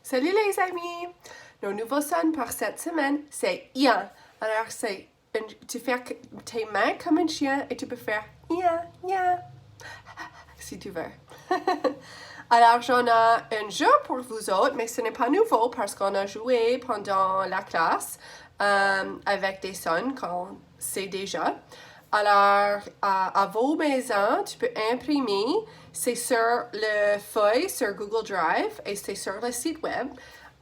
Salut les amis! Nos nouveaux sons pour cette semaine, c'est ia. Alors, tu fais tes mains comme un chien et tu peux faire ia, ia, si tu veux. Alors, j'en ai un jeu pour vous autres, mais ce n'est pas nouveau parce qu'on a joué pendant la classe avec des sons qu'on sait déjà. Alors, à vos maisons, tu peux imprimer. C'est sur le feuille sur Google Drive et c'est sur le site web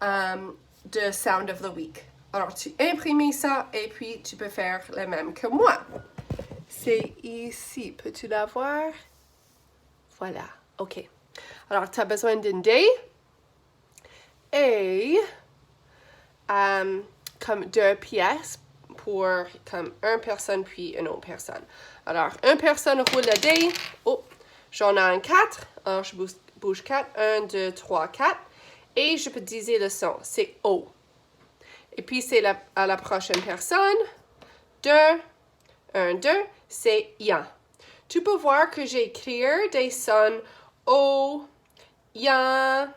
de Sound of the Week. Alors, tu imprimes ça et puis tu peux faire le même que moi. C'est ici. Peux-tu la voir? Voilà. OK. Alors, tu as besoin d'un dé et comme 2 pièces pour comme une personne puis une autre personne. Alors, une personne roule le dé. Oh, j'en ai un 4. Alors, je bouge 4. 1, 2, 3, 4. Et je peux dire le son. C'est O. Et puis, c'est à la prochaine personne. 2. 1, 2. C'est ya. Tu peux voir que j'ai écrit des sons O, ya,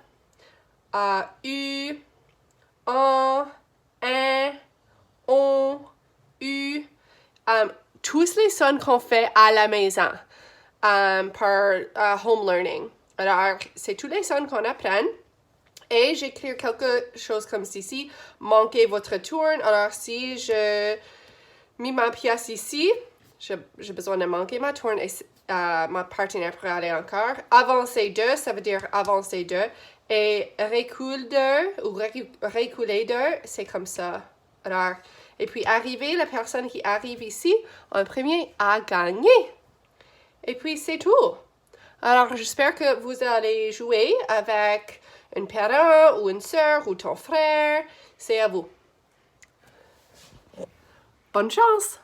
U, en, un, on, U, tous les sons qu'on fait à la maison par home learning. Alors, c'est tous les sons qu'on apprend. Et j'écris quelque chose comme ceci. Manquez votre tour. Alors, si je mets ma pièce ici, j'ai besoin de manquer ma tourne et ma partenaire pourrait aller encore. Avancer 2, ça veut dire avancer 2. Et recule 2 ou reculer 2, c'est comme ça. Alors, et puis arriver, la personne qui arrive ici en premier a gagné. Et puis c'est tout. Alors, j'espère que vous allez jouer avec un parent ou une sœur ou ton frère. C'est à vous. Bonne chance!